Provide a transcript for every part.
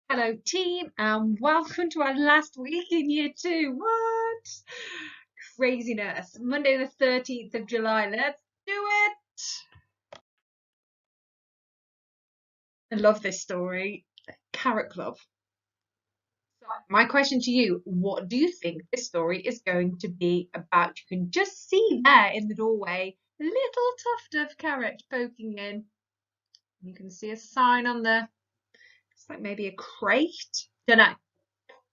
Hello, team, and welcome to our last week in year two. What? Craziness. Monday, the 13th of July. Let's do it. I love this story. Carrot Club. So, my question to you, what do you think this story is going to be about? You can just see there in the doorway, a little tuft of carrot poking in. You can see a sign on the, it's like maybe a crate. Don't know.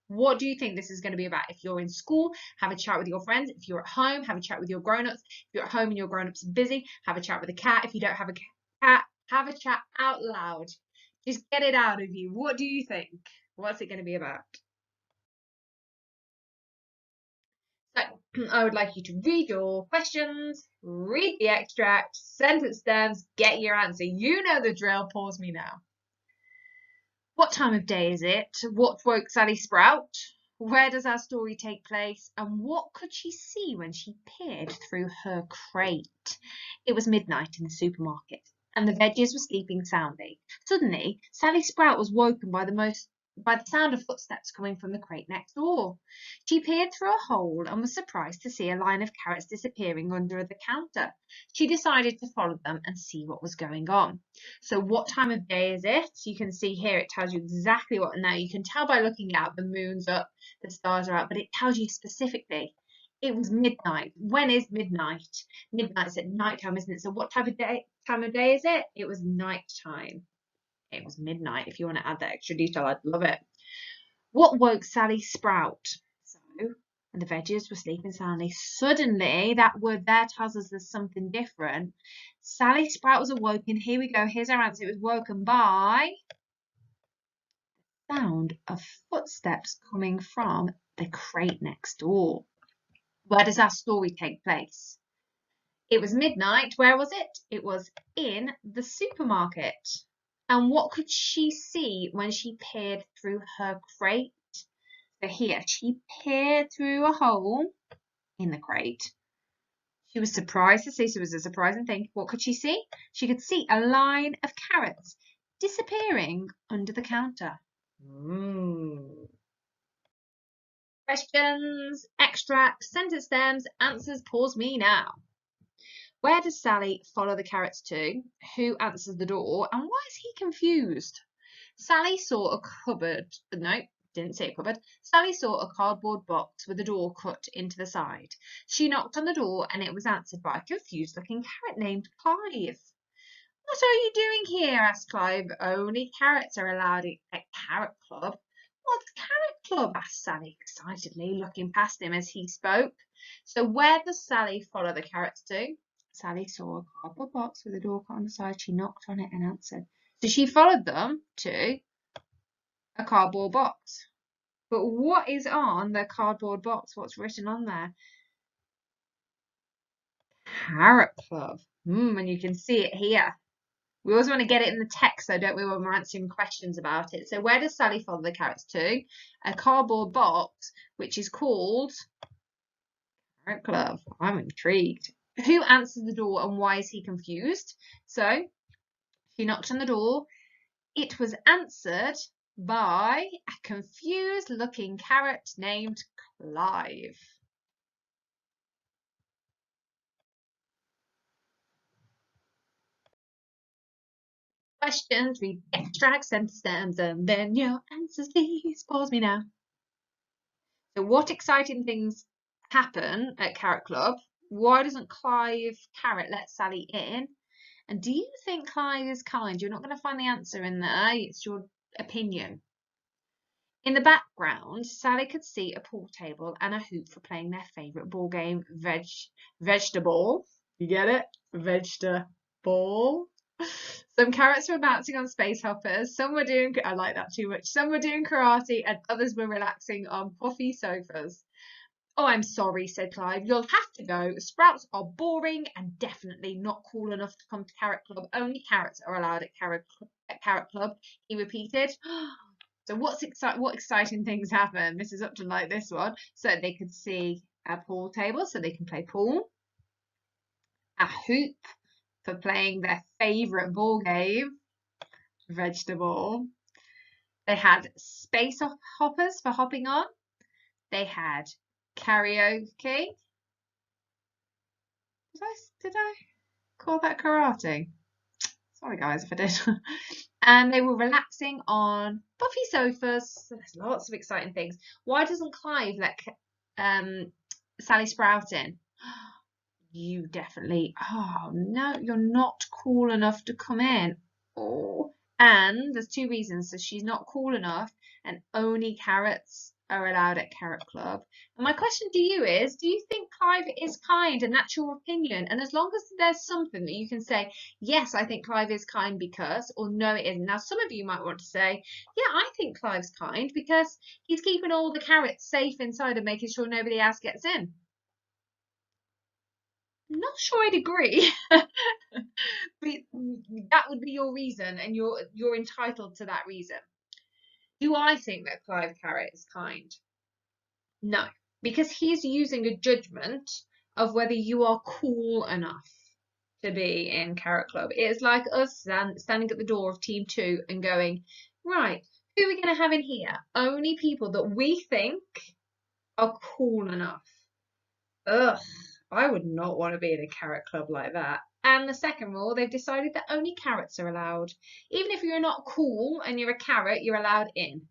What do you think this is going to be about? If you're in school, have a chat with your friends. If you're at home, have a chat with your grown-ups. If you're at home and your grown-ups are busy, have a chat with a cat. If you don't have a cat, have a chat out loud. Just get it out of you. What do you think? What's it going to be about? So, I would like you to read your questions, read the extract, sentence stems, get your answer. You know the drill. Pause me now. What time of day is it? What woke Sally Sprout? Where does our story take place? And what could she see when she peered through her crate? It was midnight in the supermarket, and the veggies were sleeping soundly. Suddenly, Sally Sprout was woken by the sound of footsteps coming from the crate next door. She peered through a hole and was surprised to see a line of carrots disappearing under the counter. She decided to follow them and see what was going on. So what time of day is it? You can see here it tells you exactly what. Now you can tell by looking out, the moon's up, the stars are out, but it tells you specifically. It was midnight. When is midnight? Midnight's at night time, isn't it? So what time of day is it? It was night time. It was midnight. If you want to add that extra detail, I'd love it. What woke Sally Sprout? So, and the veggies were sleeping soundly. Suddenly, that word there tells us there's something different. Sally Sprout was awoken. Here we go. Here's our answer. It was woken by the sound of footsteps coming from the crate next door. Where does our story take place? It was midnight. Where was it? It was in the supermarket. And what could she see when she peered through her crate? So here, she peered through a hole in the crate. She was surprised to see, so it was a surprising thing. What could she see? She could see a line of carrots disappearing under the counter. Questions, extracts, sentence stems, answers, pause me now. Where does Sally follow the carrots to? Who answers the door? And why is he confused? Sally saw a cupboard. No, didn't say a cupboard. Sally saw a cardboard box with a door cut into the side. She knocked on the door and it was answered by a confused-looking carrot named Clive. What are you doing here? Asked Clive. Only carrots are allowed at Carrot Club. What's Carrot Club? Asked Sally excitedly, looking past him as he spoke. So where does Sally follow the carrots to? Sally saw a cardboard box with a door cut on the side. She knocked on it and answered. So she followed them to a cardboard box. But what is on the cardboard box? What's written on there? Carrot Club. And you can see it here. We always want to get it in the text, though, don't we, when we're answering questions about it. So where does Sally follow the carrots to? A cardboard box, which is called Carrot Club. I'm intrigued. Who answers the door and why is he confused? So she knocked on the door. It was answered by a confused-looking carrot named Clive. Questions, read extracts, sentence stems, and then your answers, please. Pause me now. So what exciting things happen at Carrot Club? Why doesn't Clive Carrot let Sally in? And do you think Clive is kind? You're not going to find the answer in there. It's your opinion. In the background, Sally could see a pool table and a hoop for playing their favourite ball game, Vegetable. You get it? Vegetable. Some carrots were bouncing on space hoppers. Some were doing, I like that too much. Some were doing karate and others were relaxing on puffy sofas. Oh, I'm sorry, said Clive. You'll have to go. Sprouts are boring and definitely not cool enough to come to Carrot Club. Only carrots are allowed at Carrot Club, he repeated. So what exciting things happen? Mrs. Upton liked this one. So they could see a pool table so they can play pool. A hoop for playing their favourite ball game, Vegetable. They had space hoppers for hopping on. They had karaoke. Did I call that karate? Sorry guys if I did. And they were relaxing on puffy sofas. So there's lots of exciting things. Why doesn't Clive let Sally Sprout in? You definitely. Oh no, you're not cool enough to come in. Oh, and there's two reasons. So she's not cool enough, and only carrots are allowed at Carrot Club. And my question to you is, do you think Clive is kind, and that's your opinion? And as long as there's something that you can say, yes, I think Clive is kind because, or no, it isn't. Now, some of you might want to say, yeah, I think Clive's kind because he's keeping all the carrots safe inside and making sure nobody else gets in. I'm not sure I'd agree. But that would be your reason, and you're entitled to that reason. Do I think that Clive Carrot is kind? No, because he's using a judgment of whether you are cool enough to be in Carrot Club. It's like us standing at the door of Team 2 and going, right, who are we going to have in here? Only people that we think are cool enough. Ugh, I would not want to be in a carrot club like that. And the second rule, they've decided that only carrots are allowed. Even if you're not cool and you're a carrot, you're allowed in.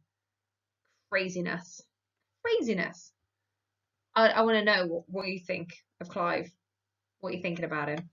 Craziness. Craziness. I want to know what you think of Clive. What you're thinking about him.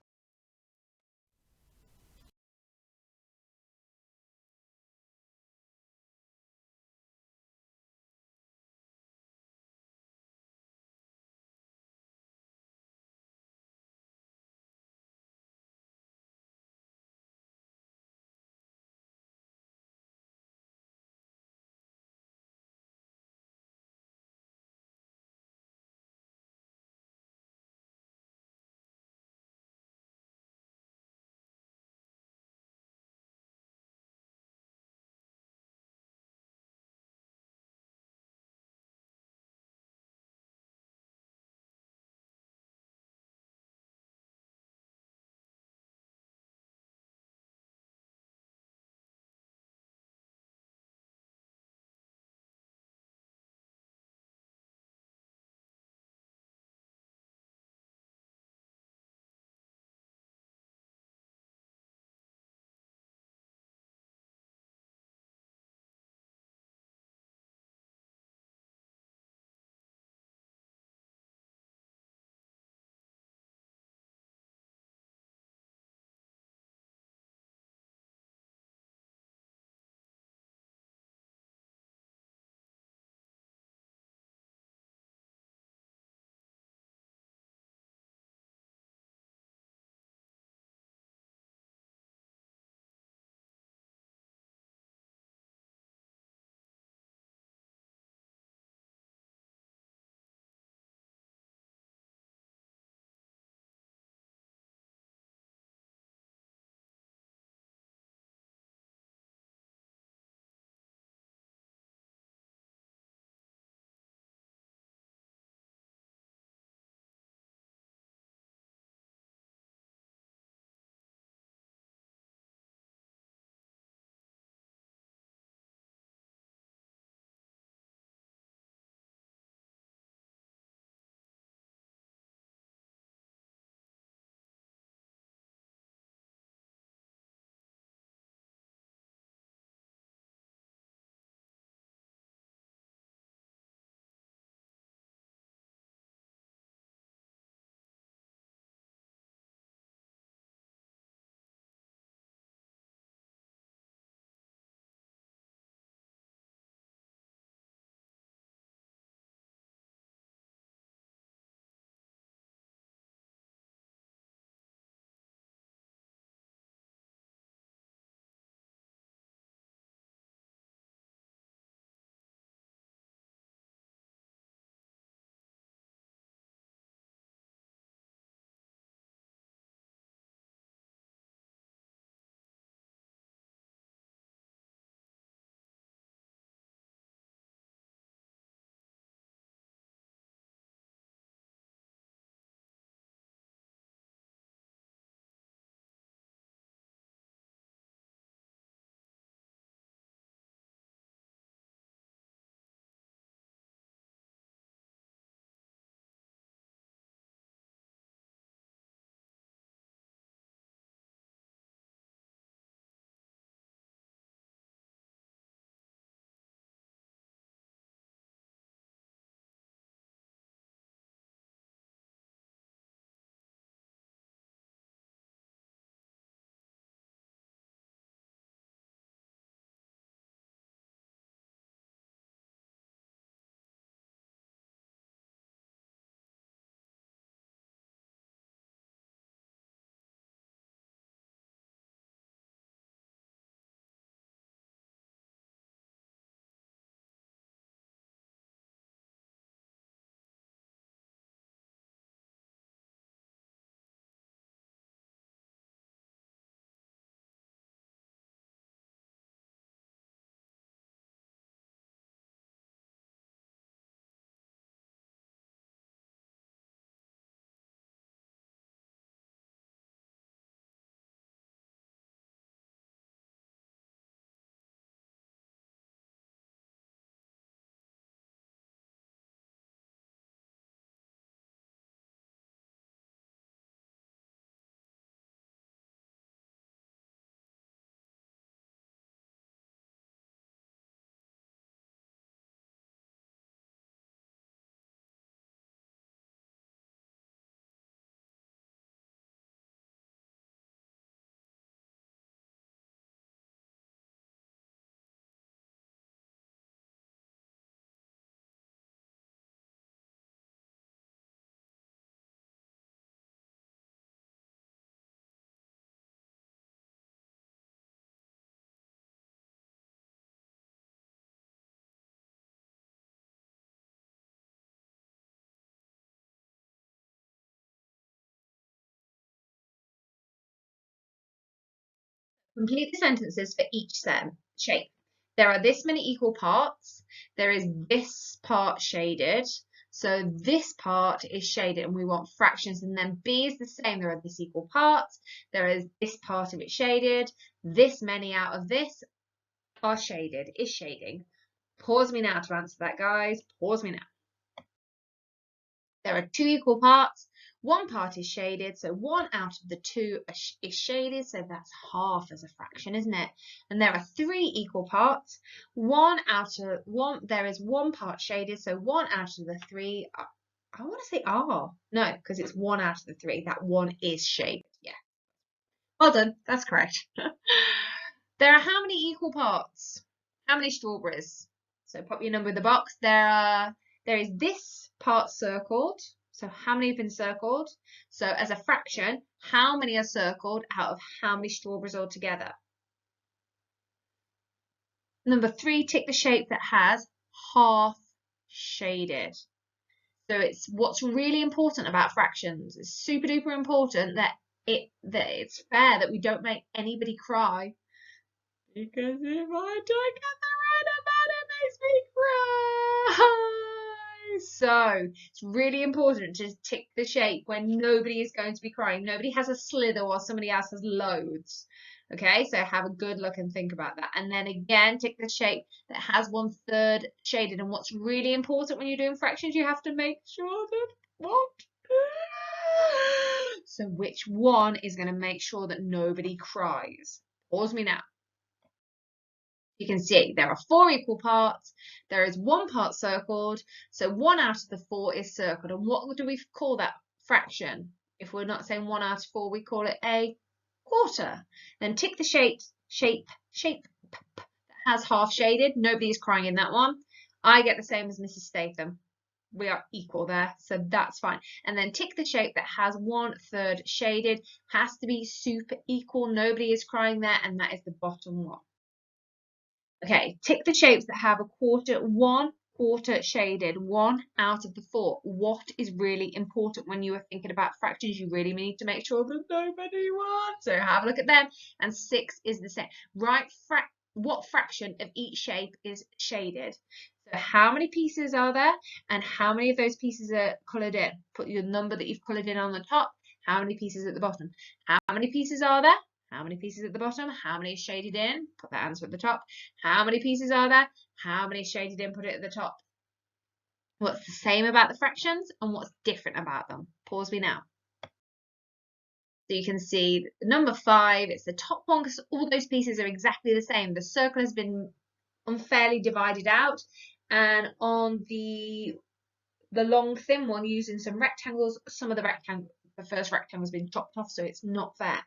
Complete the sentences for each shape. There are this many equal parts. There is this part shaded. So this part is shaded and we want fractions, and then B is the same. There are this equal parts. There is this part of it shaded. This many out of this are shaded, is shading. Pause me now to answer that, guys. Pause me now. There are two equal parts. One part is shaded, so 1 out of the 2 is shaded, so that's half as a fraction, isn't it? And there are 3 equal parts. There is 1 part shaded, so 1 out of the 3, I want to say are. No, because it's 1 out of the 3. That 1 is shaded, yeah. Well done, that's correct. There are how many equal parts? How many strawberries? So pop your number in the box. There is this part circled. So how many have been circled? So as a fraction, how many are circled out of how many strawberries altogether? Number 3, tick the shape that has half shaded. So it's what's really important about fractions. It's super duper important that it's fair, that we don't make anybody cry. Because if I don't get the right amount, it makes me cry. So it's really important to tick the shape when nobody is going to be crying. Nobody has a slither while somebody else has loads. Okay, so have a good look and think about that. And then again, tick the shape that has 1/3 shaded. And what's really important when you're doing fractions, you have to make sure that what? So which one is going to make sure that nobody cries? Pause me now. You can see there are 4 equal parts. There is 1 part circled. So 1 out of the 4 is circled. And what do we call that fraction? If we're not saying 1 out of 4, we call it a quarter. Then tick the shape that has half shaded. Nobody is crying in that one. I get the same as Mrs. Statham. We are equal there, so that's fine. And then tick the shape that has 1/3 shaded. Has to be super equal. Nobody is crying there, and that is the bottom one. Okay, tick the shapes that have a quarter, 1 quarter shaded, 1 out of the 4. What is really important when you are thinking about fractions? You really need to make sure that nobody won. So have a look at them. And 6 is the same. Write what fraction of each shape is shaded. So how many pieces are there? And how many of those pieces are coloured in? Put your number that you've coloured in on the top. How many pieces at the bottom? How many pieces are there? How many pieces at the bottom? How many shaded in? Put that answer at the top. How many pieces are there? How many shaded in? Put it at the top. What's the same about the fractions and what's different about them? Pause me now. So you can see number 5, it's the top one because all those pieces are exactly the same. The circle has been unfairly divided out, and on the long thin one, using some rectangles, some of the first rectangle has been chopped off, so it's not fair.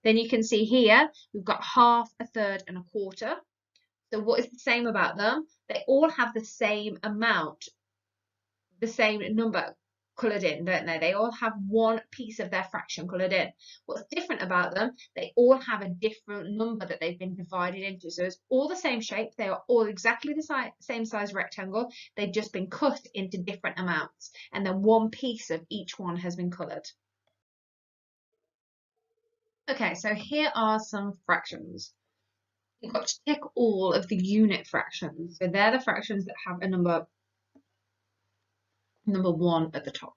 Then you can see here, we've got half, a third, and a quarter. So what is the same about them? They all have the same amount, the same number coloured in, don't they? They all have 1 piece of their fraction coloured in. What's different about them? They all have a different number that they've been divided into. So it's all the same shape. They are all exactly the same size rectangle. They've just been cut into different amounts. And then 1 piece of each one has been coloured. Okay, so here are some fractions. You've got to tick all of the unit fractions. So they're the fractions that have a number 1 at the top.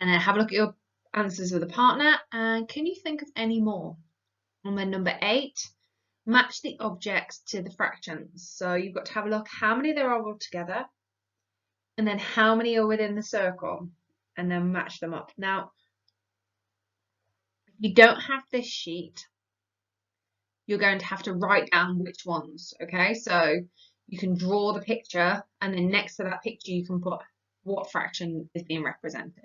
And then have a look at your answers with a partner. And can you think of any more? And then number 8, match the objects to the fractions. So you've got to have a look how many there are all together, and then how many are within the circle, and then match them up. Now, if you don't have this sheet, you're going to have to write down which ones, okay? So you can draw the picture, and then next to that picture you can put what fraction is being represented.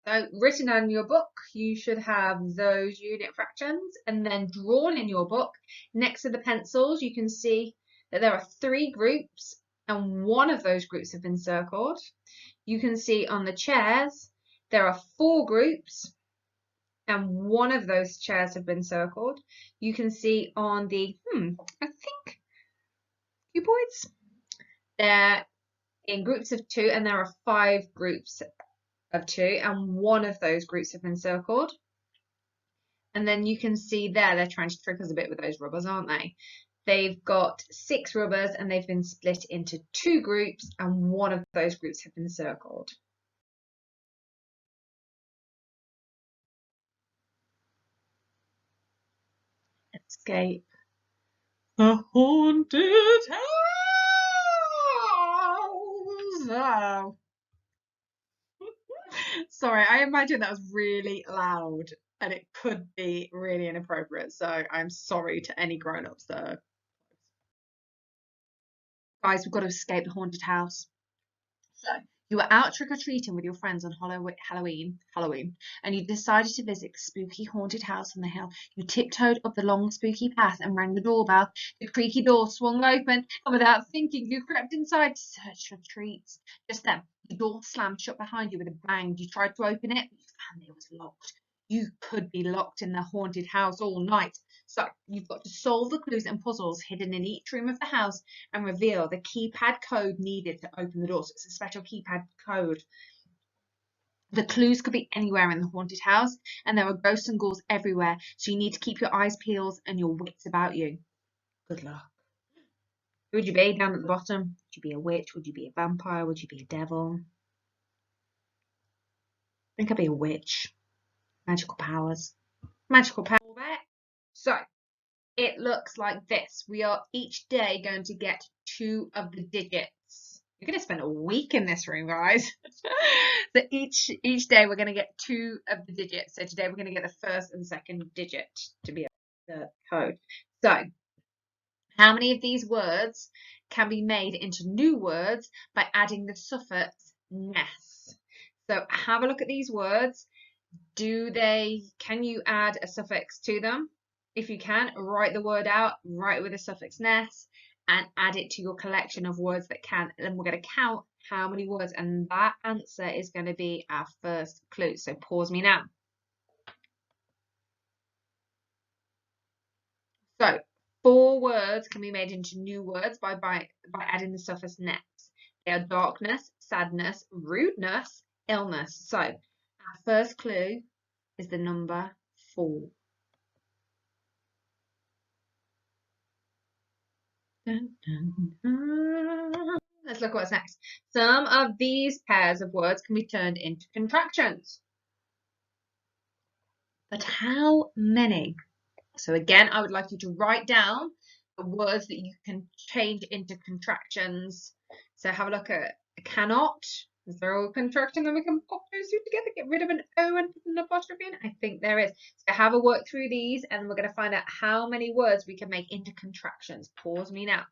So written down in your book, you should have those unit fractions, and then drawn in your book, next to the pencils, you can see that there are 3 groups, and 1 of those groups have been circled. You can see on the chairs, there are 4 groups, and 1 of those chairs have been circled. You can see on the, I think, cuboids, they're in groups of 2, and there are 5 groups of 2, and 1 of those groups have been circled. And then you can see there, they're trying to trick us a bit with those rubbers, aren't they? They've got 6 rubbers and they've been split into 2 groups, and one of those groups have been circled. Escape the haunted house. Oh. Sorry, I imagine that was really loud and it could be really inappropriate. So I'm sorry to any grown-ups there. Guys, we've got to escape the haunted house. So you were out trick-or-treating with your friends on Halloween, and you decided to visit the spooky haunted house on the hill. You tiptoed up the long spooky path and rang the doorbell. The creaky door swung open, and without thinking, you crept inside to search for treats. Just then, the door slammed shut behind you with a bang. You tried to open it, but you found it was locked. You could be locked in the haunted house all night. So you've got to solve the clues and puzzles hidden in each room of the house and reveal the keypad code needed to open the door. So it's a special keypad code. The clues could be anywhere in the haunted house, and there are ghosts and ghouls everywhere, so you need to keep your eyes peeled and your wits about you. Good luck. Who would you be down at the bottom? Would you be a witch? Would you be a vampire? Would you be a devil? I think I'd be a witch. Magical powers. Magical power. So it looks like this. We are each day going to get 2 of the digits. You're going to spend a week in this room, guys. So each day we're going to get 2 of the digits. So today we're going to get the first and second digit to be the code. So how many of these words can be made into new words by adding the suffix ness? So have a look at these words. Can you add a suffix to them? If you can, write the word out, write it with a suffix ness, and add it to your collection of words that can. And then we're going to count how many words, and that answer is going to be our first clue. So pause me now. So 4 words can be made into new words by adding the suffix ness. They are darkness, sadness, rudeness, illness. So our first clue is the number 4. Dun, dun, dun. Let's look at what's next. Some of these pairs of words can be turned into contractions. But how many? So again, I would like you to write down the words that you can change into contractions. So have a look at cannot. Is there a contraction that we can pop those 2 together? Get rid of an O and put an apostrophe in? I think there is. So have a work through these, and we're going to find out how many words we can make into contractions. Pause me now.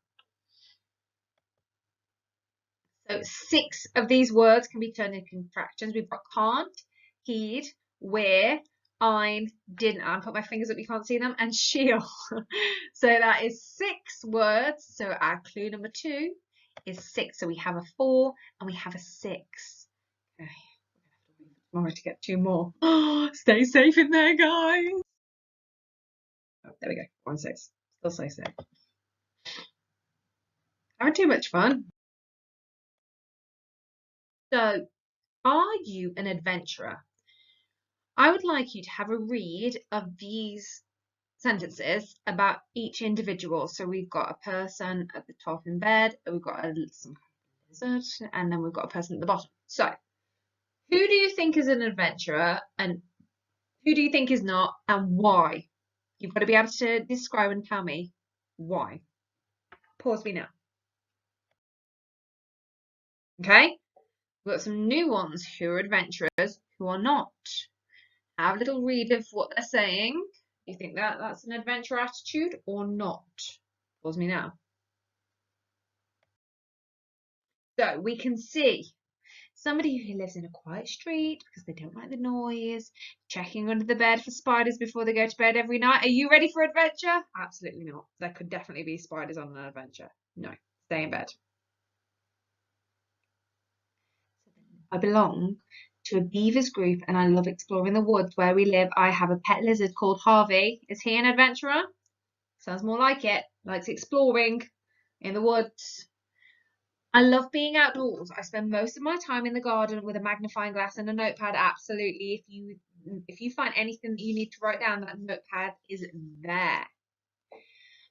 So 6 of these words can be turned into contractions. We've got can't, he'd, we're, I'm, didn't. I'll put my fingers up, you can't see them, and she'll. So that is 6 words. So our clue number 2 is 6. So we have a 4 and we have a 6. Okay, we're going to have to wait for tomorrow to get 2 more. Stay safe in there, guys. Oh, there we go. 1 6. Still so safe. Having too much fun. So, are you an adventurer? I would like you to have a read of these sentences about each individual. So we've got a person at the top in bed, we've got some lizard, and then we've got a person at the bottom. So who do you think is an adventurer and who do you think is not, and why? You've got to be able to describe and tell me why. Pause me now. Okay, we've got some new ones who are adventurers, who are not. Have a little read of what they're saying. Do you think that that's an adventure attitude or not? Pause me now. So we can see somebody who lives in a quiet street because they don't like the noise, checking under the bed for spiders before they go to bed every night. Are you ready for adventure? Absolutely not. There could definitely be spiders on an adventure. No, stay in bed. I belong to a beavers group and I love exploring the woods where we live. I have a pet lizard called Harvey. Is he an adventurer? Sounds more like it. Likes exploring in the woods. I love being outdoors. I spend most of my time in the garden with a magnifying glass and a notepad. Absolutely. If you if you find anything that you need to write down, that notepad is there.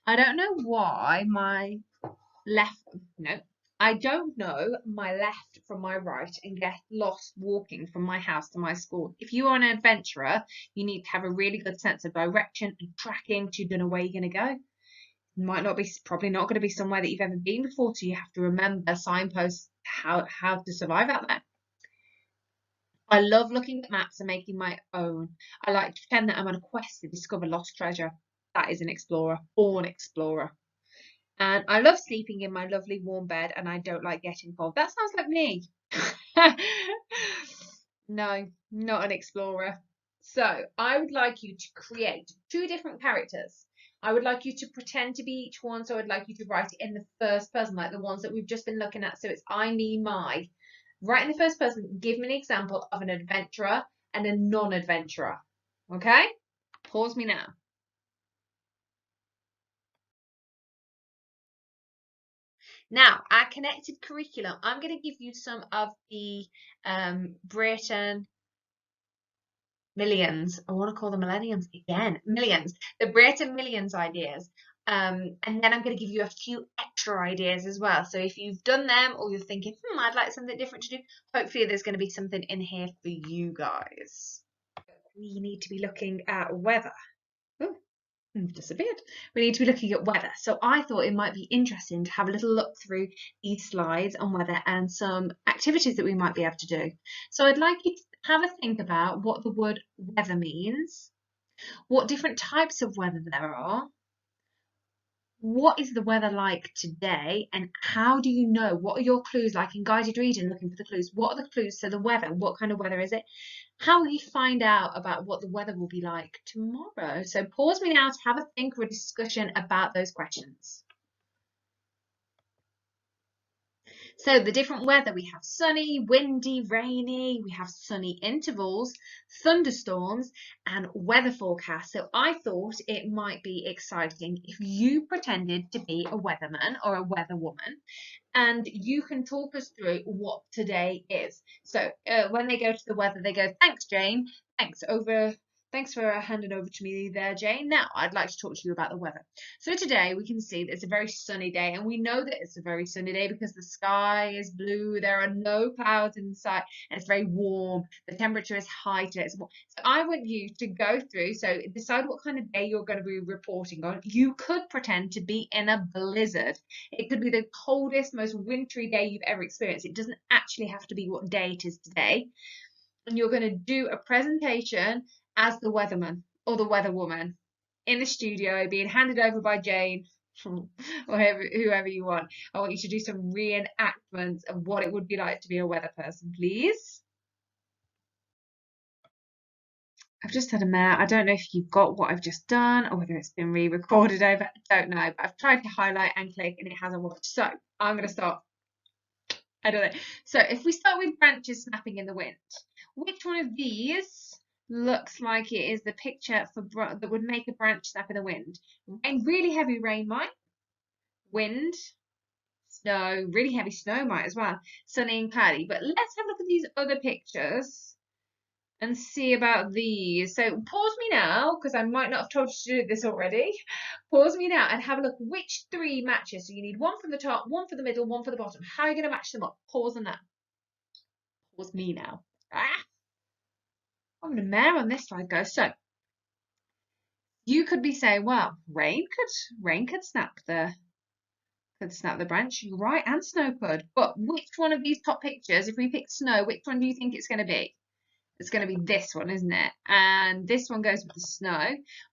I don't know why my I don't know my left from my right and get lost walking from my house to my school. If you are an adventurer, you need to have a really good sense of direction and tracking to know where you're going to go. Probably not going to be somewhere that you've ever been before, so you have to remember signposts, how to survive out there. I love looking at maps and making my own. I like to pretend that I'm on a quest to discover lost treasure. That is an explorer, born explorer. And I love sleeping in my lovely warm bed, and I don't like getting cold. That sounds like me. No, not an explorer. So I would like you to create 2 different characters. I would like you to pretend to be each one. So I'd like you to write it in the first person, like the ones that we've just been looking at. So it's I, me, my. Write in the first person. Give me an example of an adventurer and a non-adventurer. Okay? Pause me now. Now, our connected curriculum, I'm going to give you some of the Brayton Millions. I want to call them millenniums again. Millions. The Brayton Millions ideas. And then I'm going to give you a few extra ideas as well. So if you've done them or you're thinking, I'd like something different to do, hopefully there's going to be something in here for you guys. We need to be looking at weather. Oh, disappeared. We need to be looking at weather. So I thought it might be interesting to have a little look through these slides on weather and some activities that we might be able to do. So I'd like you to have a think about what the word weather means, what different types of weather there are, what is the weather like today, and how do you know? What are your clues, like in guided reading, looking for the clues? What are the clues to the weather? What kind of weather is it? How will you find out about what the weather will be like tomorrow? So pause me now to have a think or a discussion about those questions. So the different weather, we have sunny, windy, rainy, we have sunny intervals, thunderstorms, and weather forecasts. So I thought it might be exciting if you pretended to be a weatherman or a weatherwoman, and you can talk us through what today is. So when they go to the weather, they go, thanks, Jane. Thanks for handing over to me there, Jane. Now, I'd like to talk to you about the weather. So today we can see that it's a very sunny day, and we know that it's a very sunny day because the sky is blue, there are no clouds in sight, and it's very warm. The temperature is high today. So I want you to go through, so decide what kind of day you're going to be reporting on. You could pretend to be in a blizzard. It could be the coldest, most wintry day you've ever experienced. It doesn't actually have to be what day it is today. And you're going to do a presentation as the weatherman or the weatherwoman in the studio, being handed over by Jane or whoever you want. I want you to do some reenactments of what it would be like to be a weather person, please. I've just had a mare. I don't know if you've got what I've just done or whether it's been re-recorded over. I don't know, but I've tried to highlight and click and it hasn't worked. So I'm going to start. I don't know. So if we start with branches snapping in the wind, which one of these looks like it is the picture for that would make a branch snap in the wind? Rain, really heavy rain might. Wind, snow, really heavy snow might as well. Sunny and cloudy. But let's have a look at these other pictures and see about these. So pause me now, because I might not have told you to do this already. Pause me now and have a look which 3 matches. So you need one from the top, one for the middle, one for the bottom. How are you going to match them up? Pause on that. Pause me now. I'm going to mare on this slide, go. So you could be saying, well, rain could snap the branch. You're right, and snow could. But which one of these top pictures, if we pick snow, which one do you think it's going to be? It's going to be this one, isn't it? And this one goes with the snow.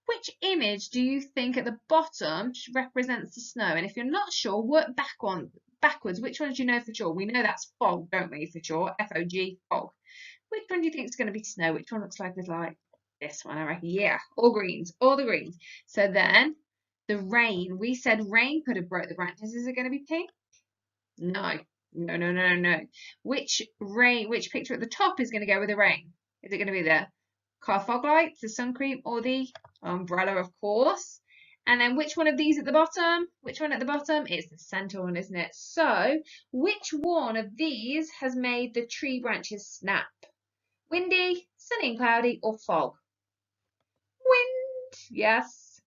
Which image do you think at the bottom represents the snow? And if you're not sure, work backwards. Which one do you know for sure? We know that's fog, don't we, for sure? F-O-G, fog. Which one do you think is going to be snow? Which one looks like it's like this one, I reckon? Yeah, all greens, all the greens. So then the rain, we said rain could have broke the branches. Is it going to be pink? No. No. Which picture at the top is going to go with the rain? Is it going to be the car fog lights, the sun cream, or the umbrella, of course? And then which one of these at the bottom? Which one at the bottom? It's the center one, isn't it? So which one of these has made the tree branches snap? Windy, sunny and cloudy, or fog? Wind, yes.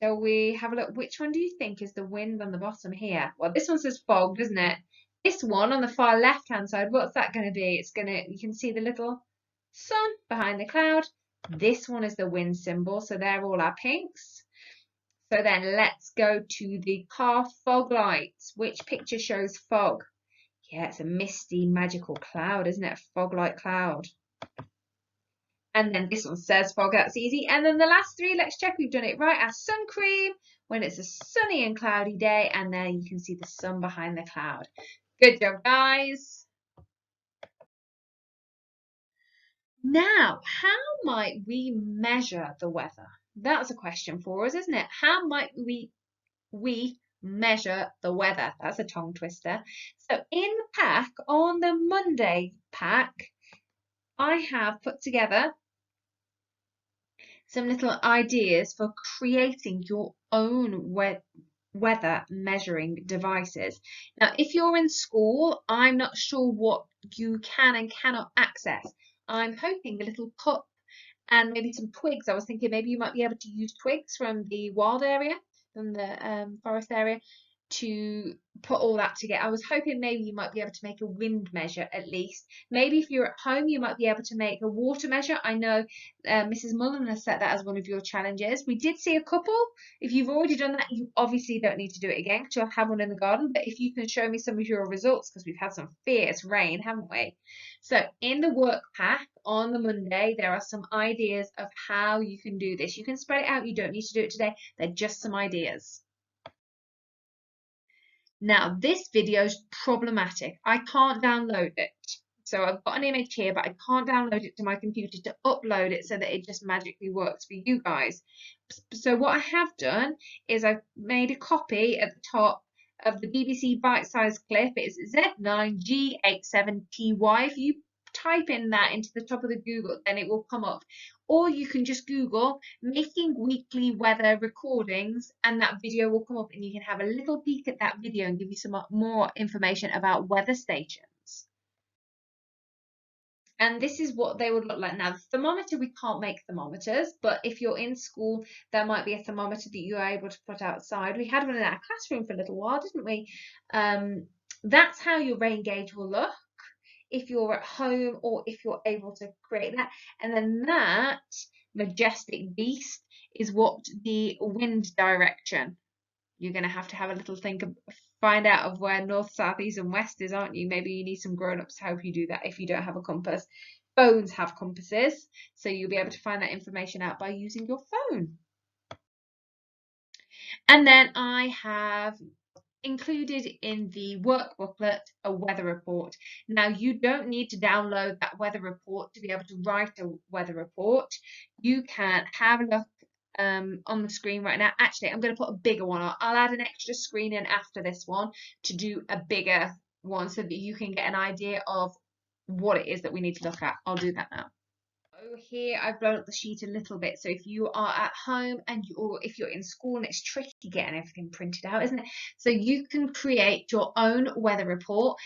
Shall we have a look? Which one do you think is the wind on the bottom here? Well, this one says fog, doesn't it? This one on the far left-hand side, what's that going to be? You can see the little sun behind the cloud. This one is the wind symbol, so they're all our pinks. So then let's go to the car fog lights. Which picture shows fog? Yeah, it's a misty, magical cloud, isn't it? A fog-like cloud. And then this one says fog, that's easy. And then the last three, let's check we've done it right. Our sun cream, when it's a sunny and cloudy day, and there you can see the sun behind the cloud. Good job, guys. Now, how might we measure the weather? That's a question for us, isn't it? How might we measure the weather? That's a tongue twister. So in the pack, on the Monday pack, I have put together some little ideas for creating your own weather measuring devices. Now, if you're in school, I'm not sure what you can and cannot access. I'm hoping a little cup and maybe some twigs. I was thinking maybe you might be able to use twigs from the wild area, from the forest area, to put all that together. I was hoping maybe you might be able to make a wind measure at least. Maybe if you're at home, you might be able to make a water measure. I know Mrs. Mullen has set that as one of your challenges. We did see a couple. If you've already done that, you obviously don't need to do it again because you'll have one in the garden. But if you can show me some of your results, because we've had some fierce rain, haven't we? So in the work pack on the Monday, there are some ideas of how you can do this. You can spread it out. You don't need to do it today. They're just some ideas. Now, this video is problematic. I can't download it. So I've got an image here, but I can't download it to my computer to upload it so that it just magically works for you guys. So what I have done is I've made a copy at the top of the BBC bite-sized clip. It's Z9G87TY. If you type in that into the top of the Google, then it will come up. Or you can just Google making weekly weather recordings and that video will come up and you can have a little peek at that video and give you some more information about weather stations. And this is what they would look like. Now, the thermometer, we can't make thermometers, but if you're in school, there might be a thermometer that you're able to put outside. We had one in our classroom for a little while, didn't we? That's how your rain gauge will look if you're at home or if you're able to create that. And then that majestic beast is what the wind direction. You're going to have a little think of, find out of where north, south, east and west is, aren't you? Maybe you need some grown-ups to help you do that if you don't have a compass. Phones have compasses, so you'll be able to find that information out by using your phone. And then I have included in the work booklet a weather report. Now, you don't need to download that weather report to be able to write a weather report. You can have a look on the screen right now. Actually, I'm going to put a bigger one on. I'll add an extra screen in after this one to do a bigger one so that you can get an idea of what it is that we need to look at. I'll do that now. Here I've blown up the sheet a little bit, so if you are at home or if you're in school, and it's tricky getting everything printed out, isn't it? So you can create your own weather report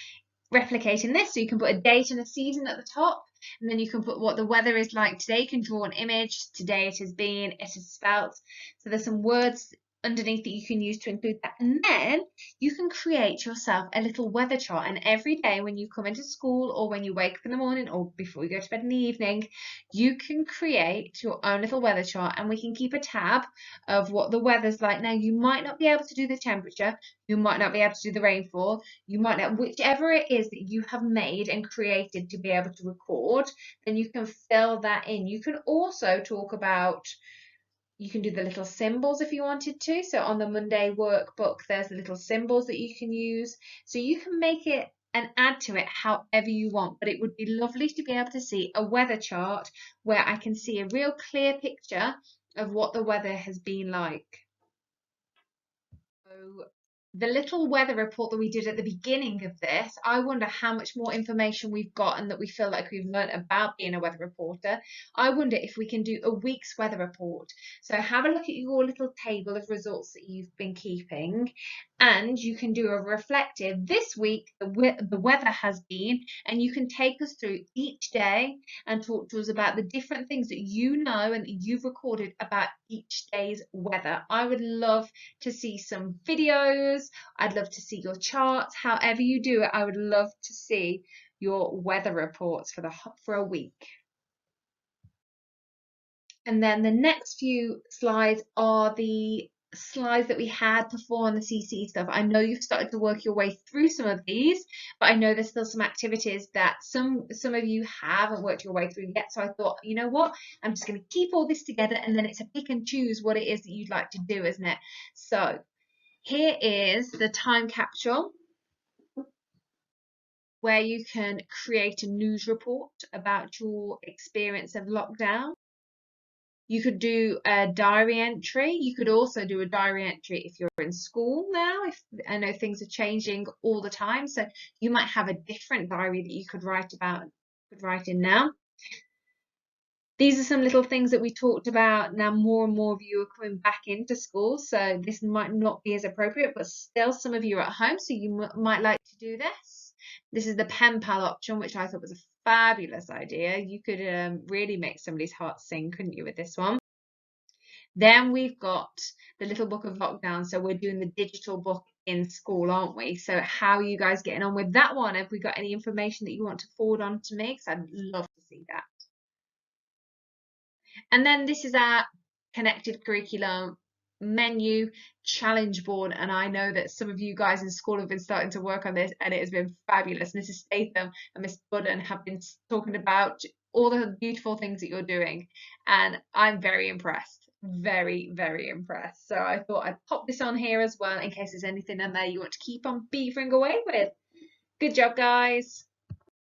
replicating this. So you can put a date and a season at the top, and then you can put what the weather is like today. You can draw an image. Today it has been, it is spelt. So there's some words underneath that you can use to include that, and then you can create yourself a little weather chart. And every day when you come into school or when you wake up in the morning or before you go to bed in the evening, you can create your own little weather chart, and we can keep a tab of what the weather's like. Now, you might not be able to do the temperature, you might not be able to do the rainfall, you might not, whichever it is that you have made and created to be able to record, then you can fill that in. You can also talk about, you can do the little symbols if you wanted to. So on the Monday workbook, there's the little symbols that you can use. So you can make it and add to it however you want, but it would be lovely to be able to see a weather chart where I can see a real clear picture of what the weather has been like. So the little weather report that we did at the beginning of this, I wonder how much more information we've got and that we feel like we've learned about being a weather reporter. I wonder if we can do a week's weather report. So have a look at your little table of results that you've been keeping, and you can do a reflective. This week, the weather has been, and you can take us through each day and talk to us about the different things that you know and that you've recorded about each day's weather. I would love to see some videos. I'd love to see your charts. However you do it, I would love to see your weather reports for a week. And then the next few slides are the slides that we had before on the CC stuff. I know you've started to work your way through some of these, but I know there's still some activities that some of you haven't worked your way through yet. So I thought, you know what, I'm just going to keep all this together, and then it's a pick and choose what it is that you'd like to do, isn't it? So here is the time capsule where you can create a news report about your experience of lockdown. You could do a diary entry. You could also do a diary entry if you're in school now. If I know things are changing all the time, so you might have a different diary that you could write in now. These are some little things that we talked about. Now more and more of you are coming back into school, so this might not be as appropriate, but still some of you are at home, so you might like to do this. This is the pen pal option, which I thought was a fabulous idea. You could really make somebody's heart sing, couldn't you, with this one? Then we've got the little book of lockdown. So we're doing the digital book in school, aren't we? So how are you guys getting on with that one? Have we got any information that you want to forward on to me? Because I'd love to see that. And then this is our connected curriculum menu challenge board, and I know that some of you guys in school have been starting to work on this, and it has been fabulous. Mrs. Statham and Miss Budden have been talking about all the beautiful things that you're doing, and I'm very impressed, very, very impressed. So I thought I'd pop this on here as well in case there's anything in there you want to keep on beavering away with. Good job, guys.